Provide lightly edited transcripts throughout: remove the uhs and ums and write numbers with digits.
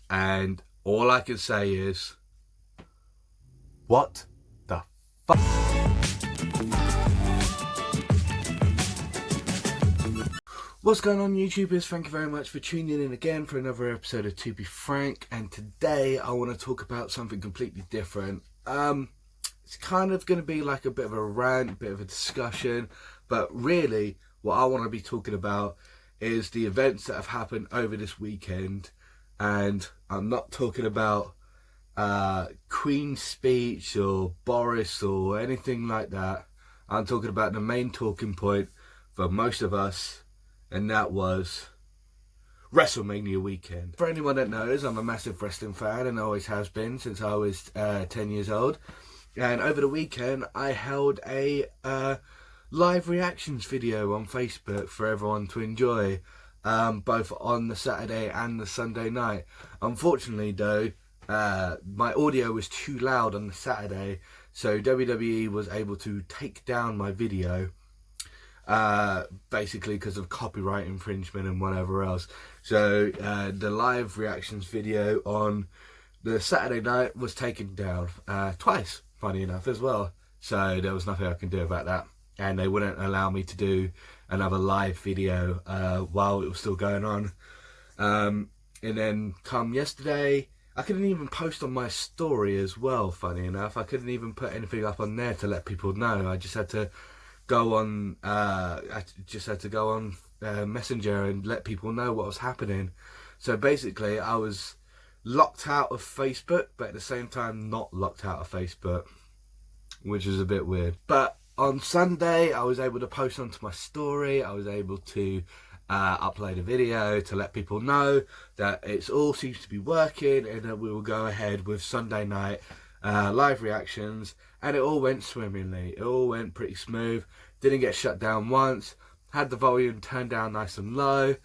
And all I can say is, what the fuck? What's going on, YouTubers? Thank you very much for tuning in again for another episode of To Be Frank. And today I want to talk about something completely different. It's kind of going to be like a bit of a rant, a bit of a discussion, but really what I want to be talking about is the events that have happened over this weekend. And I'm not talking about Queen's speech or Boris or anything like that. I'm talking about the main talking point for most of us, and that was Wrestlemania weekend. For anyone that knows, I'm a massive wrestling fan and always has been since I was 10 years old. And over the weekend, I held a live reactions video on Facebook for everyone to enjoy, both on the Saturday and the Sunday night. Unfortunately, though, my audio was too loud on the Saturday, so WWE was able to take down my video, basically because of copyright infringement and whatever else. So the live reactions video on the Saturday night was taken down twice, funny enough, as well. So there was nothing I can do about that, and they wouldn't allow me to do another live video while it was still going on. And then come yesterday, I couldn't even post on my story as well, funny enough. I couldn't even put anything up on there to let people know. I just had to go on Messenger and let people know what was happening. So basically I was locked out of Facebook, but at the same time not locked out of Facebook, which is a bit weird. But on Sunday I was able to post onto my story. I was able to upload a video to let people know that it all seems to be working, and that we will go ahead with Sunday night live reactions. And it all went swimmingly. It all went pretty smooth. Didn't get shut down once. Had the volume turned down nice and low.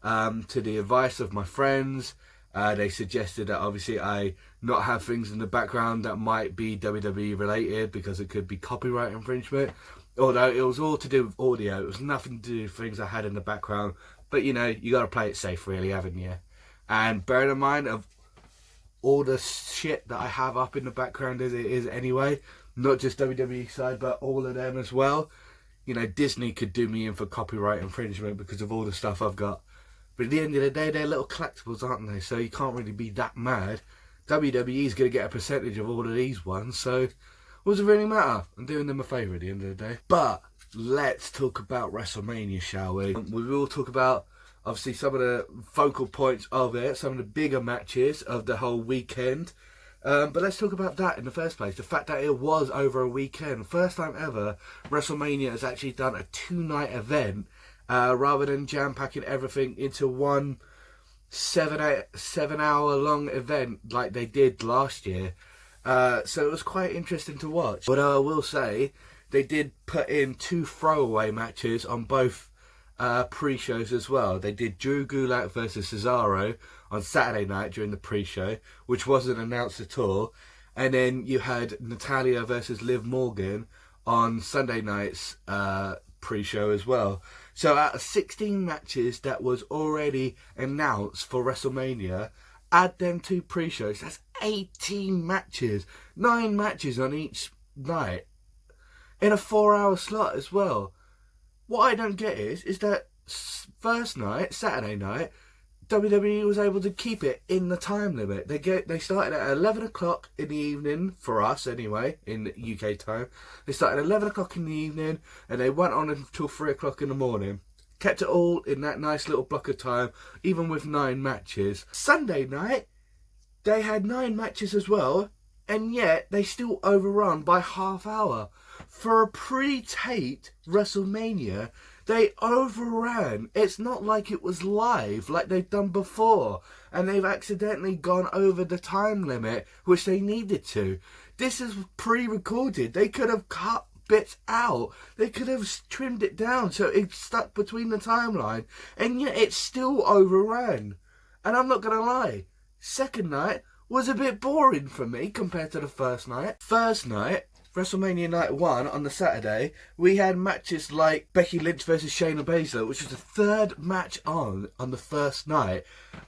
To the advice of my friends, they suggested that obviously I not have things in the background that might be WWE related, because it could be copyright infringement. Although it was all to do with audio. It was nothing to do with things I had in the background. But you know, you got to play it safe really, haven't you? And bearing in mind of all the shit that I have up in the background as it is anyway, not just WWE side, but all of them as well. You know, Disney could do me in for copyright infringement because of all the stuff I've got. But at the end of the day, they're little collectibles, aren't they? So you can't really be that mad. WWE's going to get a percentage of all of these ones, so what does it really matter? I'm doing them a favour at the end of the day. But let's talk about WrestleMania, shall we? We will talk about, obviously, some of the focal points of it, some of the bigger matches of the whole weekend. But let's talk about that in the first place. The fact that it was over a weekend. First time ever WrestleMania has actually done a 2-night event, rather than jam-packing everything into one 7-hour long event like they did last year. So it was quite interesting to watch. But I will say, they did put in 2 throwaway matches on both pre-shows as well. They did Drew Gulak versus Cesaro on Saturday night during the pre-show, which wasn't announced at all. And then you had Natalya versus Liv Morgan on Sunday night's pre-show as well. So out of 16 matches that was already announced for WrestleMania, add them 2 pre-shows, that's 18 matches. 9 matches on each night in a 4-hour slot as well. What I don't get is that first night, Saturday night, WWE was able to keep it in the time limit. They started at 11 o'clock in the evening, for us anyway, in UK time. They started at 11 o'clock in the evening, and they went on until 3 o'clock in the morning. Kept it all in that nice little block of time, even with 9 matches. Sunday night, they had 9 matches as well, and yet they still overrun by half hour. For a pre-taped WrestleMania, they overran. It's not like it was live like they've done before, and they've accidentally gone over the time limit, which they needed to. This is pre-recorded. They could have cut bits out. They could have trimmed it down so it stuck between the timeline, and yet it still overran. And I'm not going to lie, second night was a bit boring for me compared to the first night. First night, WrestleMania Night 1 on the Saturday, we had matches like Becky Lynch versus Shayna Baszler, which was the 3rd match on the first night.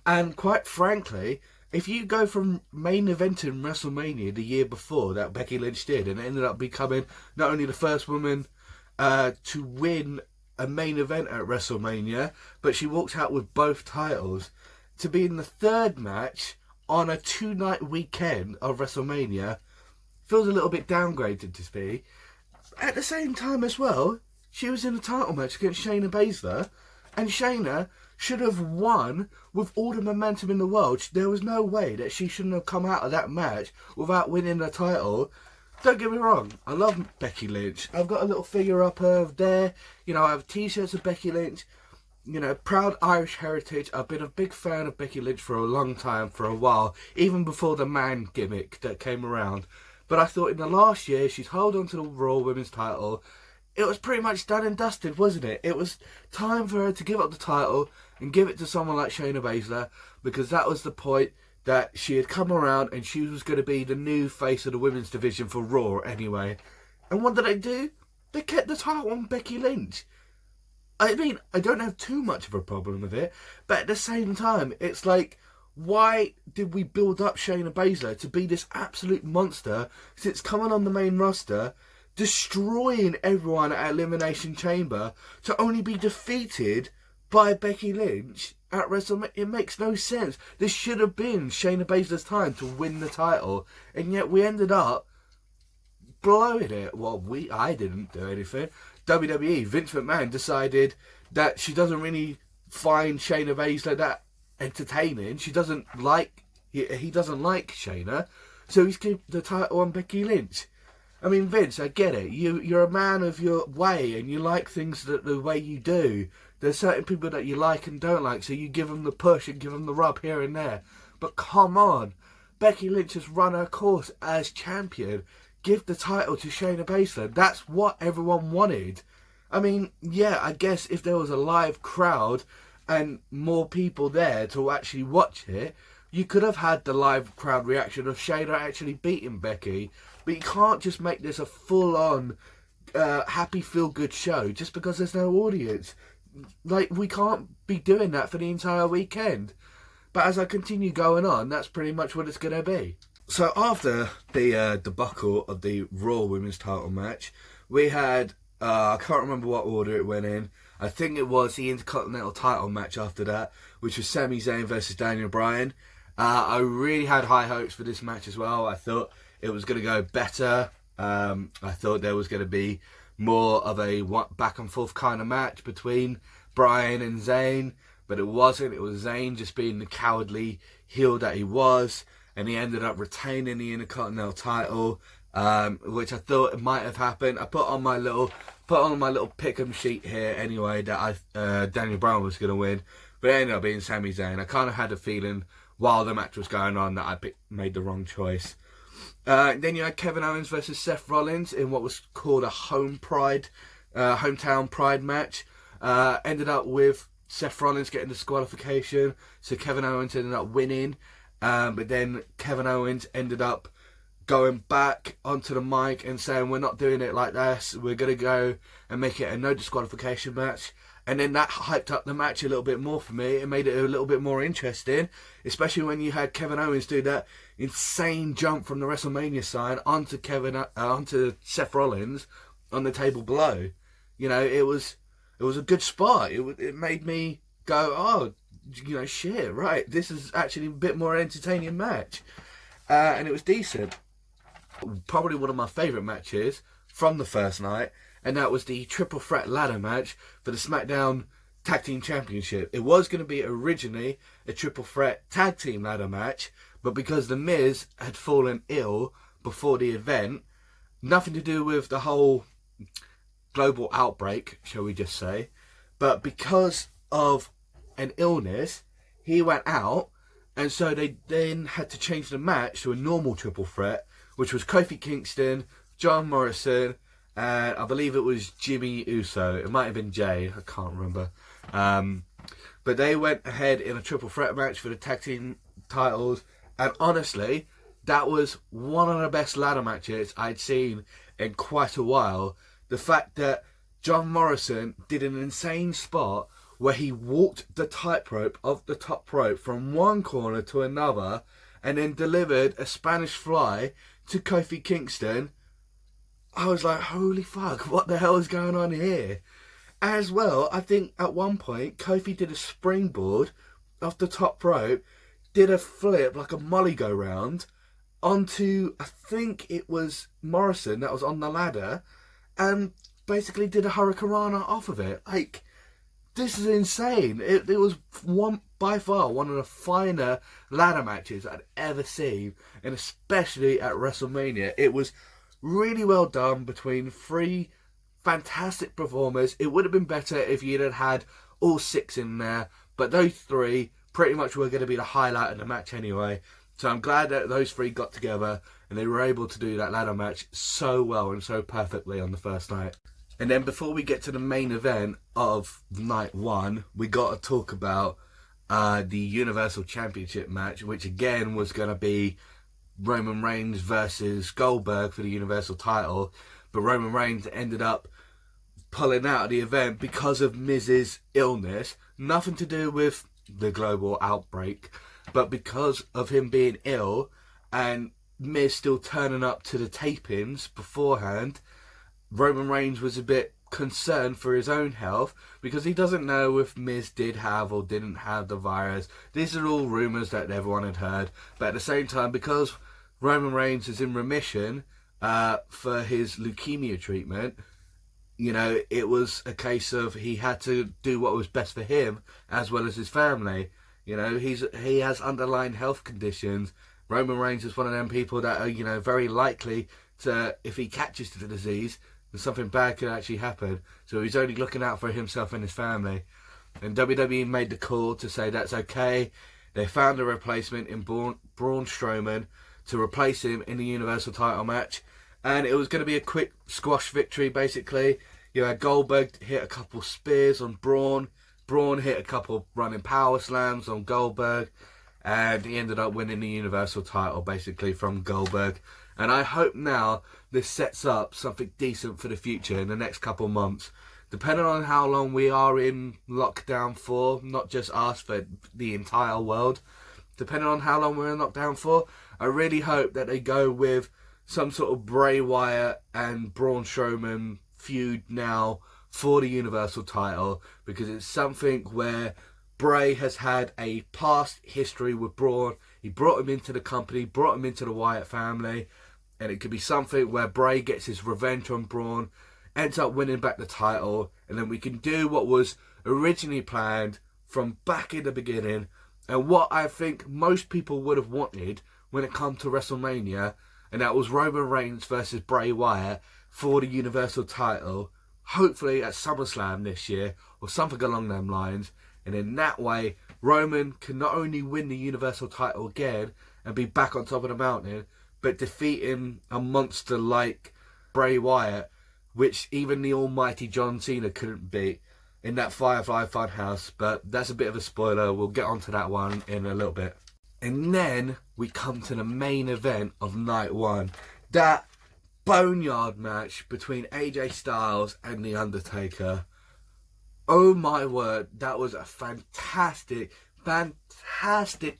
And quite frankly, if you go from main eventing WrestleMania the year before that Becky Lynch did, and ended up becoming not only the first woman to win a main event at WrestleMania, but she walked out with both titles, to be in the third match on a 2-night weekend of WrestleMania feels a little bit downgraded to me. At the same time as well, she was in a title match against Shayna Baszler, and Shayna should have won with all the momentum in the world. There was no way that she shouldn't have come out of that match without winning the title. Don't get me wrong, I love Becky Lynch. I've got a little figure up of there. You know, I have t-shirts of Becky Lynch. You know, proud Irish heritage. I've been a big fan of Becky Lynch for a long time, for a while, even before the man gimmick that came around. But I thought in the last year, she's held on to the Raw Women's title. It was pretty much done and dusted, wasn't it? It was time for her to give up the title and give it to someone like Shayna Baszler, because that was the point that she had come around and she was going to be the new face of the women's division for Raw anyway. And what did they do? They kept the title on Becky Lynch. I mean, I don't have too much of a problem with it, but at the same time, it's like, why did we build up Shayna Baszler to be this absolute monster since coming on the main roster, destroying everyone at Elimination Chamber, to only be defeated by Becky Lynch at WrestleMania? It makes no sense. This should have been Shayna Baszler's time to win the title, and yet we ended up blowing it. Well, I didn't do anything. WWE, Vince McMahon, decided that she doesn't really find Shayna Baszler that entertaining. She doesn't like, he doesn't like Shayna, so he's kept the title on Becky Lynch. I mean, Vince, I get it. You're a man of your way, and you like things the way you do. There's certain people that you like and don't like, so you give them the push and give them the rub here and there. But come on, Becky Lynch has run her course as champion. Give the title to Shayna Baszler. That's what everyone wanted. I mean, yeah, I guess if there was a live crowd and more people there to actually watch it, you could have had the live crowd reaction of Shayna actually beating Becky. But you can't just make this a full-on happy feel-good show just because there's no audience. Like, we can't be doing that for the entire weekend. But as I continue going on, that's pretty much what it's going to be. So after the debacle of the Raw Women's title match, we had, I can't remember what order it went in. I think it was the Intercontinental title match after that, which was Sami Zayn versus Daniel Bryan. I really had high hopes for this match as well. I thought it was going to go better. I thought there was going to be more of a back and forth kind of match between Bryan and Zayn, but it wasn't. It was Zayn just being the cowardly heel that he was, and he ended up retaining the Intercontinental title, which I thought it might have happened. I put on my little pick'em sheet here anyway that Daniel Bryan was going to win, but it ended up being Sami Zayn. I kind of had a feeling while the match was going on that I made the wrong choice. Then you had Kevin Owens versus Seth Rollins in what was called a hometown pride match. Ended up with Seth Rollins getting disqualification, so Kevin Owens ended up winning. But then Kevin Owens ended up going back onto the mic and saying, we're not doing it like this, we're going to go and make it a no disqualification match. And then that hyped up the match a little bit more for me. It made it a little bit more interesting, especially when you had Kevin Owens do that insane jump from the WrestleMania sign onto Seth Rollins on the table below. You know, it was a good spot. It made me go, oh, you know, shit, right, this is actually a bit more entertaining match. And it was decent. Probably one of my favourite matches from the first night, and that was the triple threat ladder match for the SmackDown Tag Team Championship. It was going to be originally a triple threat tag team ladder match, but because The Miz had fallen ill before the event, nothing to do with the whole global outbreak, shall we just say, but because of an illness, he went out, and so they then had to change the match to a normal triple threat, which was Kofi Kingston, John Morrison, and I believe it was Jimmy Uso. It might have been Jay, I can't remember. But they went ahead in a triple threat match for the tag team titles, and honestly, that was one of the best ladder matches I'd seen in quite a while. The fact that John Morrison did an insane spot where he walked the tightrope of the top rope from one corner to another, and then delivered a Spanish fly to Kofi Kingston, I was like, holy fuck, what the hell is going on here? As well, I think at one point, Kofi did a springboard off the top rope, did a flip, like a molly go round, onto, I think it was Morrison that was on the ladder, and basically did a hurricanrana off of it. Like, this is insane. It was by far one of the finer ladder matches I'd ever seen, and especially at WrestleMania. It was really well done between three fantastic performers. It would have been better if you'd had all six in there, but those three pretty much were going to be the highlight of the match anyway. So I'm glad that those three got together and they were able to do that ladder match so well and so perfectly on the first night. And then before we get to the main event of night one, we got to talk about the Universal Championship match, which again was going to be Roman Reigns versus Goldberg for the Universal title. But Roman Reigns ended up pulling out of the event because of Miz's illness. Nothing to do with the global outbreak, but because of him being ill and Miz still turning up to the tapings beforehand, Roman Reigns was a bit concerned for his own health because he doesn't know if Miz did have or didn't have the virus. These are all rumours that everyone had heard, but at the same time, because Roman Reigns is in remission for his leukemia treatment, you know, it was a case of he had to do what was best for him as well as his family. You know, he has underlying health conditions. Roman Reigns is one of them people that are, you know, very likely to, if he catches the disease, then something bad could actually happen. So he's only looking out for himself and his family. And WWE made the call to say that's okay. They found a replacement in Braun Strowman to replace him in the Universal title match. And it was going to be a quick squash victory, basically. You had Goldberg hit a couple spears on Braun. Braun hit a couple running power slams on Goldberg. And he ended up winning the Universal title, basically, from Goldberg. And I hope now this sets up something decent for the future in the next couple months. Depending on how long we are in lockdown for, not just us, but the entire world. Depending on how long we're in lockdown for, I really hope that they go with some sort of Bray Wyatt and Braun Strowman feud now for the Universal title, because it's something where Bray has had a past history with Braun. He brought him into the company, brought him into the Wyatt family, and it could be something where Bray gets his revenge on Braun, ends up winning back the title, and then we can do what was originally planned from back in the beginning, and what I think most people would have wanted when it comes to WrestleMania, and that was Roman Reigns versus Bray Wyatt for the Universal title, hopefully at SummerSlam this year, or something along them lines. And in that way, Roman can not only win the Universal title again and be back on top of the mountain, but defeating a monster like Bray Wyatt, which even the almighty John Cena couldn't beat in that Firefly Funhouse. But that's a bit of a spoiler. We'll get onto that one in a little bit. And then we come to the main event of night one. That boneyard match between AJ Styles and The Undertaker. Oh my word, that was a fantastic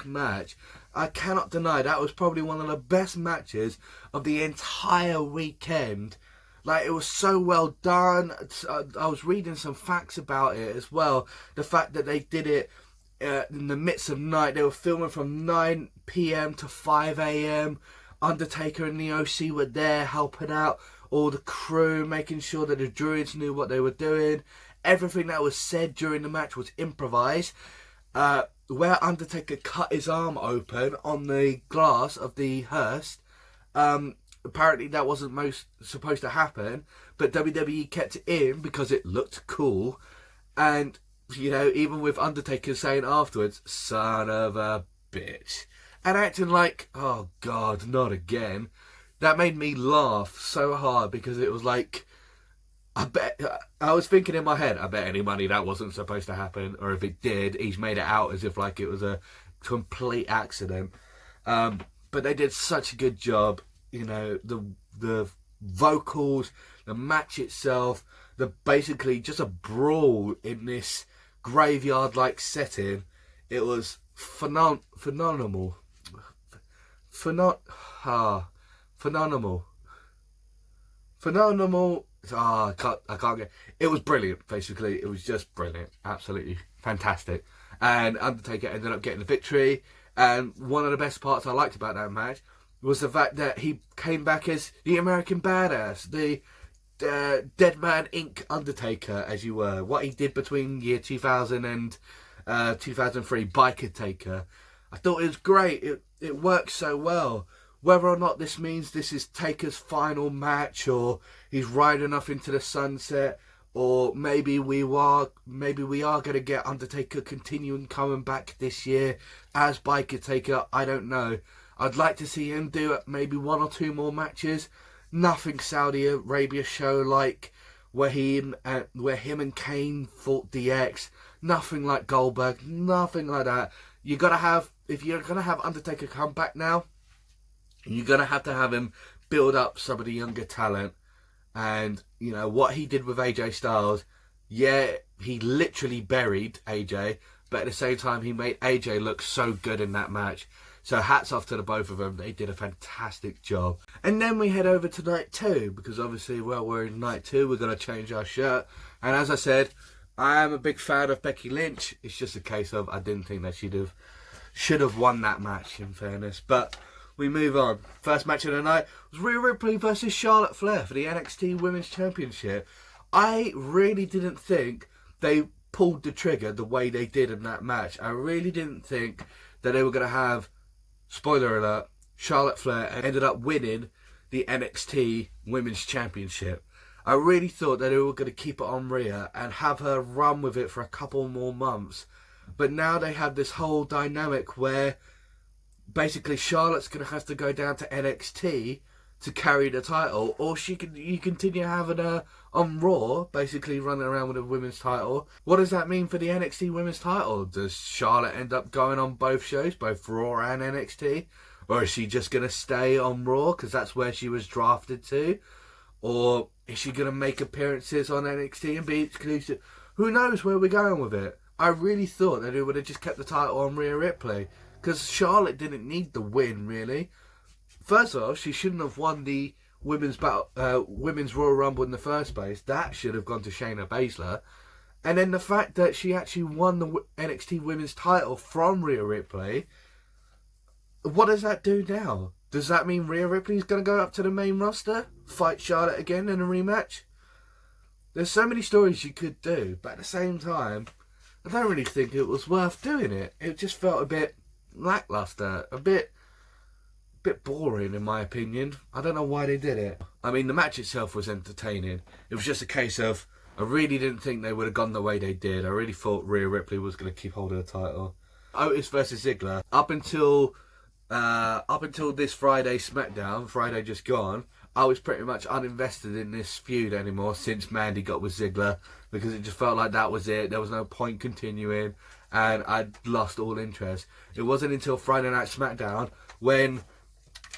match. I cannot deny that was probably one of the best matches of the entire weekend. Like, it was so well done. I was reading some facts about it as well. The fact that they did it in the midst of night. They were filming from 9 PM to 5 AM. Undertaker and the OC were there helping out all the crew, making sure that the druids knew what they were doing. Everything that was said during the match was improvised. Where Undertaker cut his arm open on the glass of the hearse, apparently that wasn't supposed to happen, but WWE kept it in because it looked cool. And, you know, even with Undertaker saying afterwards, son of a bitch, and acting like, oh God, not again. That made me laugh so hard because it was like, I was thinking in my head, I bet any money that wasn't supposed to happen, or if it did, he's made it out as if like it was a complete accident. But they did such a good job, you know, the vocals, the match itself, the basically just a brawl in this graveyard-like setting. It was phenomenal. phenomenal. Phenomenal. I can't get. It was brilliant. Basically, it was just brilliant. Absolutely fantastic. And Undertaker ended up getting the victory. And one of the best parts I liked about that match was the fact that he came back as the American Badass, the Dead Man Inc. Undertaker, as you were. What he did between year 2000 and 2003, Biker Taker. I thought it was great. It works so well. Whether or not this means this is Taker's final match, or he's riding off into the sunset, or maybe we are going to get Undertaker continuing coming back this year as Biker Taker, I don't know. I'd like to see him do maybe 1 or 2 more matches. Nothing Saudi Arabia show like where him and Kane fought DX. Nothing like Goldberg. Nothing like that. If you're gonna have Undertaker come back now, you're going to have him build up some of the younger talent. And, you know, what he did with AJ Styles, yeah, he literally buried AJ, but at the same time, he made AJ look so good in that match. So hats off to the both of them. They did a fantastic job. And then we head over to night 2, because obviously, well, we're in night 2, we're going to change our shirt. And as I said, I am a big fan of Becky Lynch. It's just a case of I didn't think that should have won that match, in fairness. But we move on. First match of the night was Rhea Ripley versus Charlotte Flair for the NXT Women's Championship. I really didn't think they pulled the trigger the way they did in that match. I really didn't think that they were going to have, spoiler alert, Charlotte Flair ended up winning the NXT Women's Championship. I really thought that they were going to keep it on Rhea and have her run with it for a couple more months. But now they have this whole dynamic where basically Charlotte's going to have to go down to NXT to carry the title, or you continue having her on Raw, basically running around with a women's title. What does that mean for the NXT women's title? Does Charlotte end up going on both shows, both Raw and NXT? Or is she just going to stay on Raw because that's where she was drafted to? Or is she going to make appearances on NXT and be exclusive? Who knows where we're going with it? I really thought that it would have just kept the title on Rhea Ripley, because Charlotte didn't need the win, really. First off, she shouldn't have won the women's Royal Rumble in the first place. That should have gone to Shayna Baszler. And then the fact that she actually won the NXT women's title from Rhea Ripley, what does that do now? Does that mean Rhea Ripley's going to go up to the main roster, fight Charlotte again in a rematch? There's so many stories you could do, but at the same time, I don't really think it was worth doing it. It just felt a bit lackluster, a bit boring in my opinion. I don't know why they did it. I mean, the match itself was entertaining. It was just a case of, I really didn't think they would have gone the way they did. I really thought Rhea Ripley was going to keep hold of the title. Otis versus Ziggler. Up until this Friday SmackDown, Friday just gone, I was pretty much uninvested in this feud anymore since Mandy got with Ziggler, because it just felt like that was it. There was no point continuing, and I'd lost all interest. It wasn't until Friday Night SmackDown when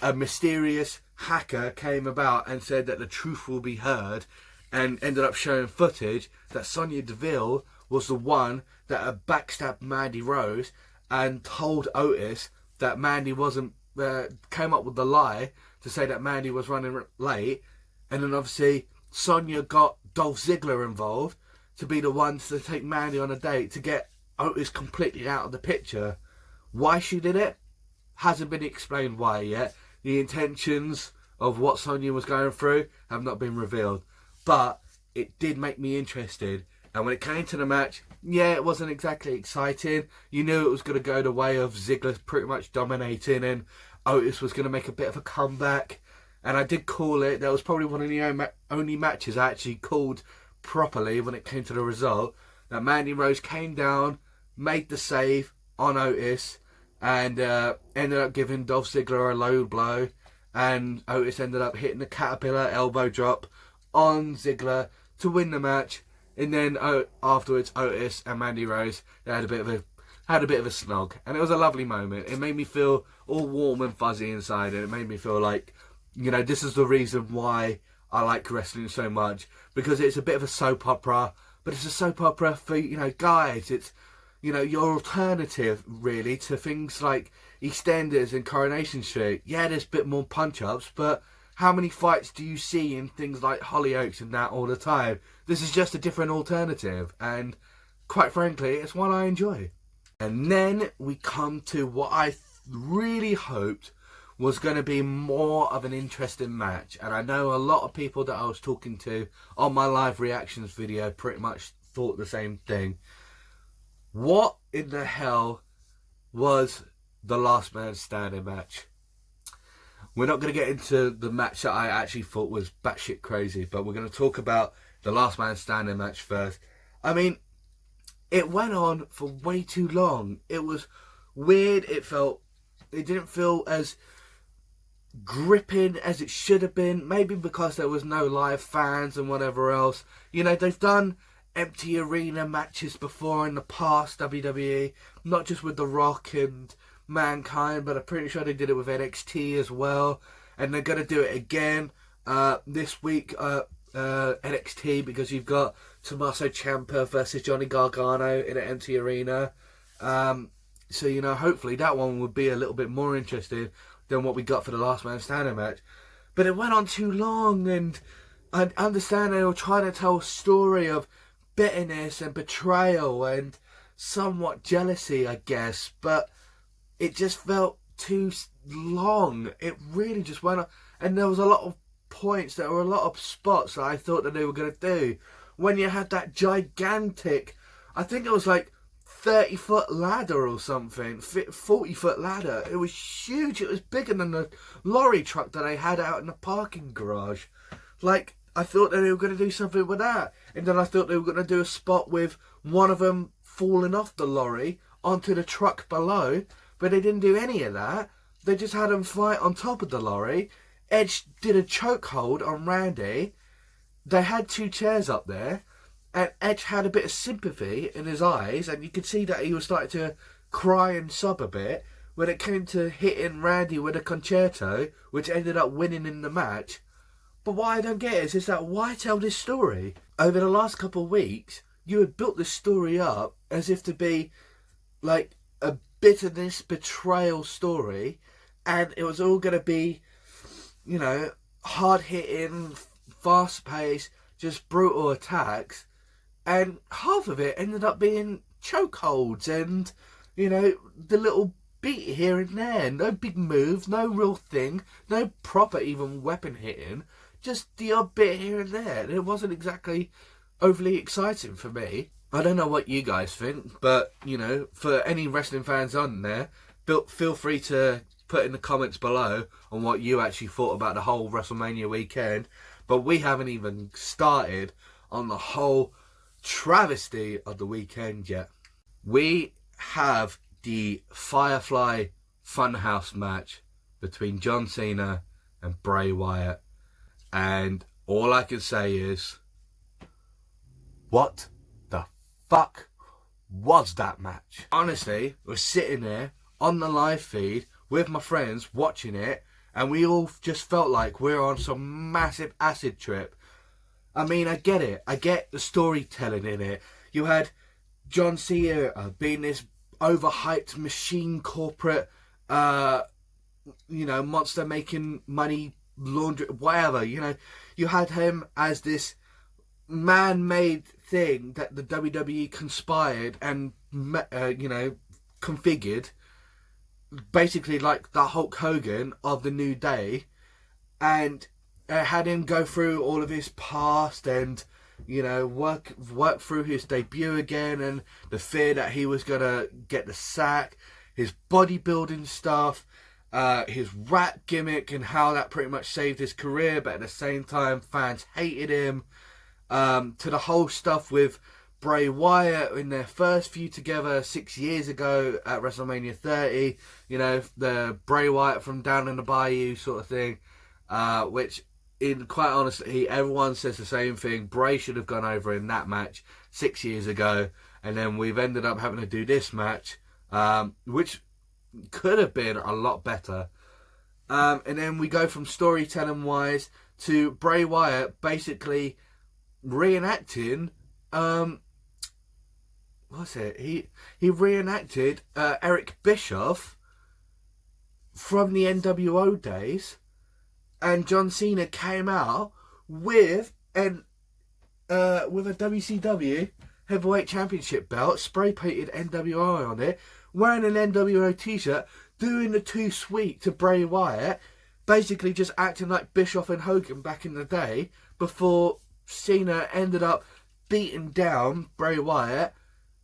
a mysterious hacker came about and said that the truth will be heard, and ended up showing footage that Sonya Deville was the one that had backstabbed Mandy Rose and told Otis that Mandy wasn't, came up with the lie to say that Mandy was running late, and then obviously Sonya got Dolph Ziggler involved to be the one to take Mandy on a date to get Otis completely out of the picture. Why she did it hasn't been explained why yet. The intentions of what Sonya was going through have not been revealed, but it did make me interested. And when it came to the match, yeah, it wasn't exactly exciting. You knew it was going to go the way of Ziggler pretty much dominating, and Otis was going to make a bit of a comeback. And I did call it. That was probably one of the only matches I actually called properly when it came to the result. That Mandy Rose came down, made the save on Otis, and ended up giving Dolph Ziggler a low blow. And Otis ended up hitting the Caterpillar elbow drop on Ziggler to win the match. And then afterwards, Otis and Mandy Rose, they had a bit of a snog, and it was a lovely moment. It made me feel all warm and fuzzy inside, and it made me feel like, you know, this is the reason why I like wrestling so much, because it's a bit of a soap opera, but it's a soap opera for, you know, guys. It's, you know, your alternative really to things like EastEnders and Coronation Street, yeah, there's a bit more punch-ups, but how many fights do you see in things like Hollyoaks and that all the time? This is just a different alternative, and quite frankly, it's one I enjoy. And then we come to what I really hoped was going to be more of an interesting match. And I know a lot of people that I was talking to on my live reactions video pretty much thought the same thing. What in the hell was the last man standing match? We're not going to get into the match that I actually thought was batshit crazy, but we're going to talk about the last man standing match first. I mean, it went on for way too long. It was weird. It didn't feel as gripping as it should have been. Maybe because there was no live fans and whatever else. You know, they've done empty arena matches before in the past, WWE. Not just with The Rock and Mankind, but I'm pretty sure they did it with NXT as well. And they're going to do it again this week, NXT, because you've got Tommaso Ciampa versus Johnny Gargano in an empty arena. So, you know, hopefully that one would be a little bit more interesting than what we got for the last man standing match. But it went on too long, and I understand they were trying to tell a story of bitterness and betrayal and somewhat jealousy, I guess, but it just felt too long. It really just went on, and there was a lot of points, there were a lot of spots that I thought that they were going to do. When you had that gigantic, I think it was like 30-foot ladder or something, 40-foot ladder. It was huge. It was bigger than the lorry truck that I had out in the parking garage. Like, I thought that they were going to do something with that. And then I thought they were going to do a spot with one of them falling off the lorry onto the truck below. But they didn't do any of that. They just had them fight on top of the lorry. Edge did a chokehold on Randy. They had 2 chairs up there. And Edge had a bit of sympathy in his eyes, and you could see that he was starting to cry and sob a bit when it came to hitting Randy with a concerto, which ended up winning in the match. But what I don't get is that why tell this story? Over the last couple of weeks, you had built this story up as if to be like a bitterness, betrayal story, and it was all going to be, you know, hard-hitting, fast-paced, just brutal attacks. And half of it ended up being chokeholds and, you know, the little beat here and there. No big moves, no real thing, no proper even weapon hitting. Just the odd bit here and there. And it wasn't exactly overly exciting for me. I don't know what you guys think, but, you know, for any wrestling fans on there, feel free to put in the comments below on what you actually thought about the whole WrestleMania weekend. But we haven't even started on the whole travesty of the weekend yet. We have the Firefly Funhouse match between John Cena and Bray Wyatt, and all I can say is, what the fuck was that match? Honestly, we're sitting there on the live feed with my friends watching it, and we all just felt like we're on some massive acid trip. I mean, I get it. I get the storytelling in it. You had John Cena being this overhyped machine corporate, you know, monster making money, laundry, whatever. You know, you had him as this man-made thing that the WWE conspired and, you know, configured. Basically like the Hulk Hogan of the New Day. And had him go through all of his past and, you know, work through his debut again, and the fear that he was going to get the sack, his bodybuilding stuff, his rap gimmick and how that pretty much saved his career, but at the same time fans hated him, to the whole stuff with Bray Wyatt in their first feud together 6 years ago at WrestleMania 30, you know, the Bray Wyatt from down in the bayou sort of thing, which, in quite honestly, everyone says the same thing. Bray should have gone over in that match 6 years ago, and then we've ended up having to do this match, which could have been a lot better. And then we go from storytelling wise to Bray Wyatt basically reenacting, what's it? He reenacted Eric Bischoff from the NWO days, and John Cena came out with a WCW Heavyweight Championship belt, spray painted NWO on it, wearing an NWO t-shirt, doing the too sweet to Bray Wyatt, basically just acting like Bischoff and Hogan back in the day, before Cena ended up beating down Bray Wyatt,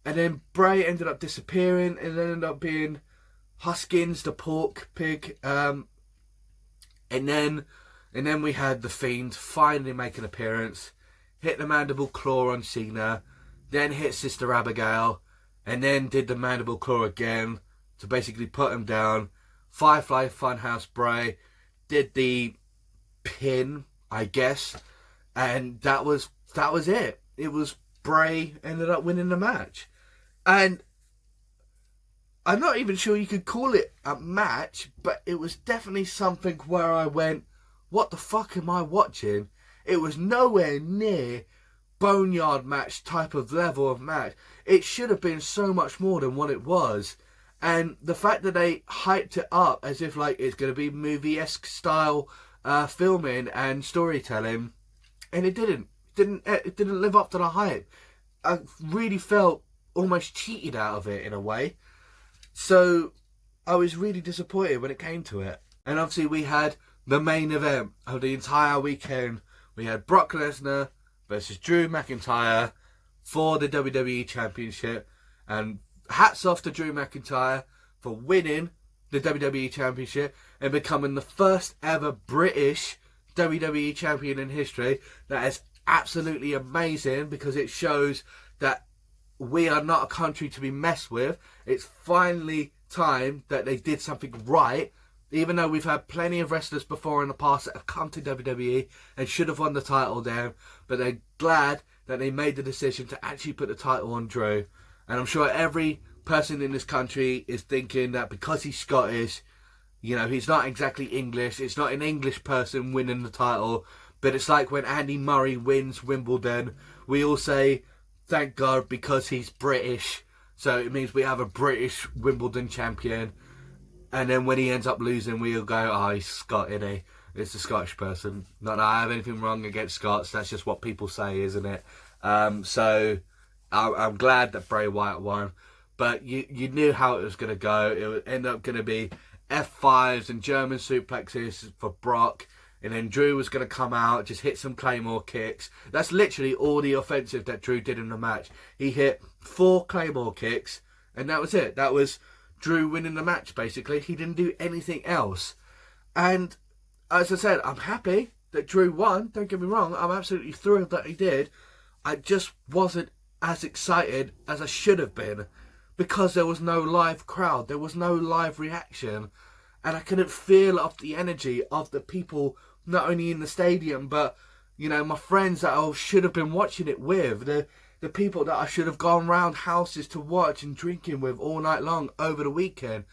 and then Bray ended up disappearing, and then ended up being Huskins, the pork pig, and then we had The Fiend finally make an appearance, hit the mandible claw on Cena, then hit Sister Abigail, and then did the mandible claw again to basically put him down. Firefly Funhouse Bray did the pin, I guess, and that was it. It was Bray ended up winning the match. And I'm not even sure you could call it a match, but it was definitely something where I went, what the fuck am I watching? It was nowhere near boneyard match type of level of match. It should have been so much more than what it was. And the fact that they hyped it up as if like it's going to be movie-esque style filming and storytelling, and it didn't live up to the hype. I really felt almost cheated out of it in a way. So I was really disappointed when it came to it. And obviously we had the main event of the entire weekend. We had Brock Lesnar versus Drew McIntyre for the WWE Championship. And hats off to Drew McIntyre for winning the WWE Championship and becoming the first ever British WWE Champion in history. That is absolutely amazing, because it shows that we are not a country to be messed with. It's finally time that they did something right, even though we've had plenty of wrestlers before in the past that have come to WWE and should have won the title then, but they're glad that they made the decision to actually put the title on Drew. And I'm sure every person in this country is thinking that because he's Scottish, you know, he's not exactly English, it's not an English person winning the title, but it's like when Andy Murray wins Wimbledon, we all say, thank God, because he's British, so it means we have a British Wimbledon champion. And then when he ends up losing, we all go, oh, he's Scot, isn't he? It's a Scottish person. Not that I have anything wrong against Scots, that's just what people say, isn't it? So I'm glad that Bray Wyatt won, but you knew how it was going to go. It would end up going to be F5s and German suplexes for Brock, and then Drew was going to come out, just hit some Claymore kicks. That's literally all the offensive that Drew did in the match. He hit 4 Claymore kicks, and that was it. That was Drew winning the match, basically. He didn't do anything else. And as I said, I'm happy that Drew won. Don't get me wrong. I'm absolutely thrilled that he did. I just wasn't as excited as I should have been, because there was no live crowd. There was no live reaction. And I couldn't feel off the energy of the people, not only in the stadium, but, you know, my friends that I should have been watching it with, the people that I should have gone round houses to watch and drinking with all night long over the weekend,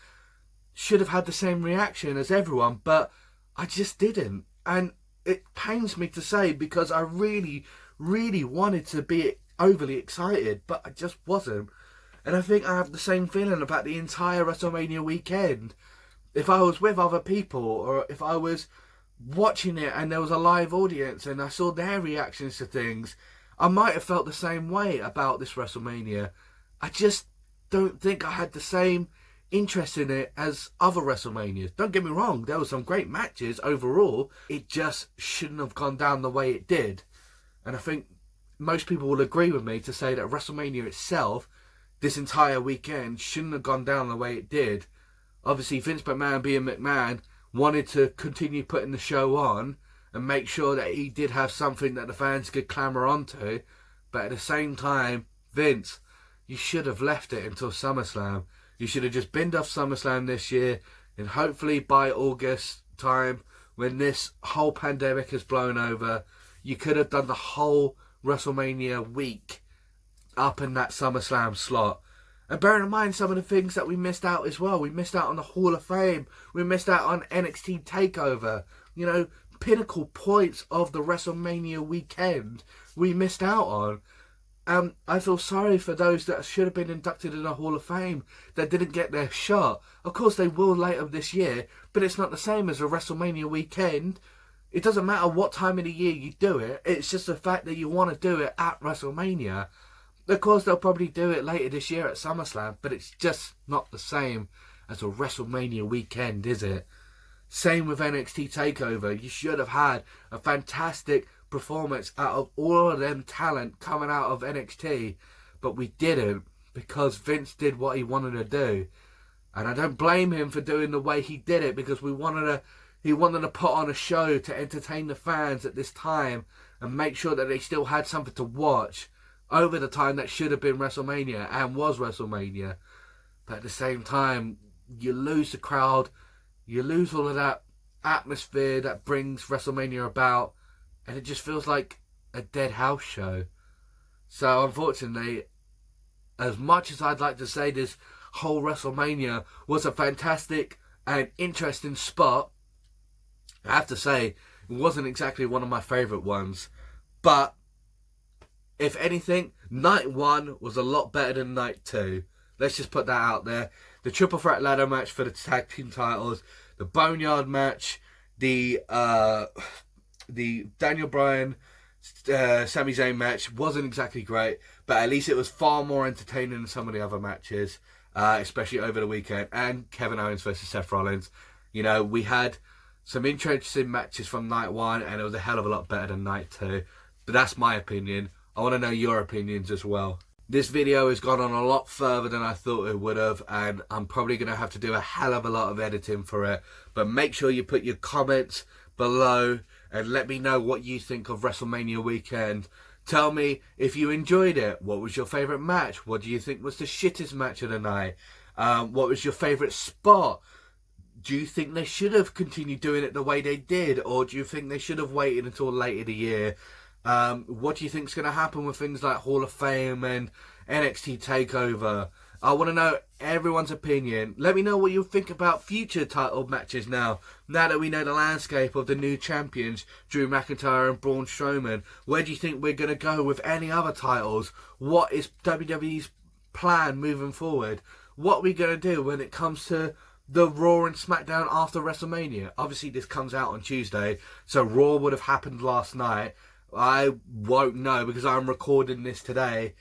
should have had the same reaction as everyone, but I just didn't. And it pains me to say, because I really, really wanted to be overly excited, but I just wasn't. And I think I have the same feeling about the entire WrestleMania weekend. If I was with other people, or if I was watching it and there was a live audience and I saw their reactions to things, I might have felt the same way about this WrestleMania. I just don't think I had the same interest in it as other WrestleManias. Don't get me wrong, there were some great matches overall. It just shouldn't have gone down the way it did. And I think most people will agree with me to say that WrestleMania itself, this entire weekend, shouldn't have gone down the way it did. Obviously, Vince McMahon being McMahon wanted to continue putting the show on and make sure that he did have something that the fans could clamour onto. But at the same time, Vince, you should have left it until SummerSlam. You should have just binned off SummerSlam this year, and hopefully by August time, when this whole pandemic has blown over, you could have done the whole WrestleMania week up in that SummerSlam slot. And bearing in mind some of the things that we missed out as well. We missed out on the Hall of Fame. We missed out on NXT TakeOver. You know, pinnacle points of the WrestleMania weekend we missed out on. I feel sorry for those that should have been inducted in the Hall of Fame that didn't get their shot. Of course, they will later this year, but it's not the same as a WrestleMania weekend. It doesn't matter what time of the year you do it. It's just the fact that you want to do it at WrestleMania. Of course, they'll probably do it later this year at SummerSlam, but it's just not the same as a WrestleMania weekend, is it? Same with NXT TakeOver. You should have had a fantastic performance out of all of them talent coming out of NXT, but we didn't because Vince did what he wanted to do. And I don't blame him for doing the way he did it, because he wanted to put on a show to entertain the fans at this time and make sure that they still had something to watch over the time that should have been WrestleMania and was WrestleMania. But at the same time, you lose the crowd, you lose all of that atmosphere that brings WrestleMania about, and it just feels like a dead house show. So unfortunately, as much as I'd like to say this whole WrestleMania was a fantastic and interesting spot, I have to say it wasn't exactly one of my favourite ones. But if anything, night 1 was a lot better than night 2. Let's just put that out there. The triple threat ladder match for the tag team titles, the Boneyard match, the Daniel Bryan, Sami Zayn match wasn't exactly great, but at least it was far more entertaining than some of the other matches, especially over the weekend. And Kevin Owens versus Seth Rollins. You know, we had some interesting matches from night 1, and it was a hell of a lot better than night 2. But that's my opinion. I want to know your opinions as well. This video has gone on a lot further than I thought it would have, and I'm probably going to have to do a hell of a lot of editing for it. But make sure you put your comments below and let me know what you think of WrestleMania weekend. Tell me if you enjoyed it. What was your favourite match? What do you think was the shittest match of the night? What was your favourite spot? Do you think they should have continued doing it the way they did, or do you think they should have waited until later the year? What do you think is going to happen with things like Hall of Fame and NXT TakeOver? I want to know everyone's opinion. Let me know what you think about future title matches now that we know the landscape of the new champions, Drew McIntyre and Braun Strowman. Where do you think we're going to go with any other titles? What is WWE's plan moving forward? What are we going to do when it comes to the Raw and SmackDown after WrestleMania? Obviously, this comes out on Tuesday, so Raw would have happened last night. I won't know because I'm recording this today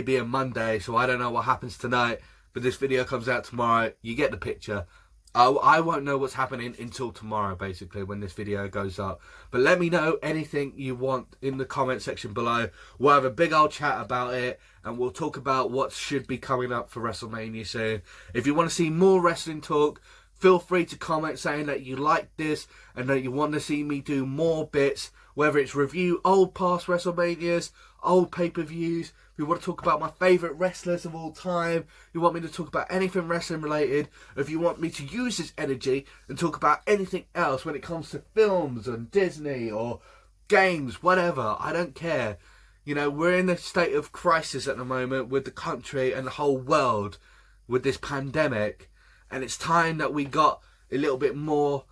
being Monday, so I don't know what happens tonight, but this video comes out tomorrow. You get the picture. I won't know what's happening until tomorrow, basically, when this video goes up. But let me know anything you want in the comment section below. We'll have a big old chat about it, and we'll talk about what should be coming up for WrestleMania soon. If you want to see more wrestling talk, feel free to comment saying that you like this and that you want to see me do more bits, whether it's review old past WrestleManias, old pay-per-views. If you want to talk about my favourite wrestlers of all time, you want me to talk about anything wrestling related, if you want me to use this energy and talk about anything else when it comes to films and Disney or games, whatever, I don't care. You know, we're in a state of crisis at the moment with the country and the whole world with this pandemic, and it's time that we got a little bit more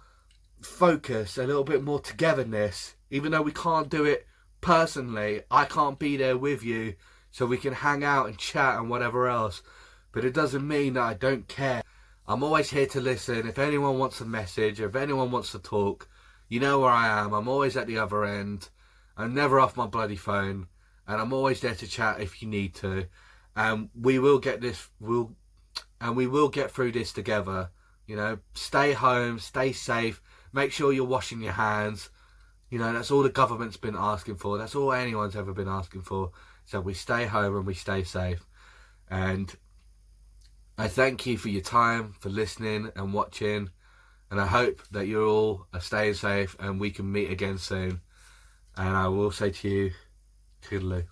focus, a little bit more togetherness. Even though we can't do it personally, I can't be there with you so we can hang out and chat and whatever else, but it doesn't mean that I don't care. I'm always here to listen. If anyone wants a message, if anyone wants to talk, you know where I am. I'm always at the other end. I'm never off my bloody phone, and I'm always there to chat if you need to. And we will get this, we will get through this together. You know, stay home, stay safe, make sure you're washing your hands. You know, that's all the government's been asking for. That's all anyone's ever been asking for. So we stay home and we stay safe. And I thank you for your time, for listening and watching. And I hope that you all are staying safe and we can meet again soon. And I will say to you, toodaloo.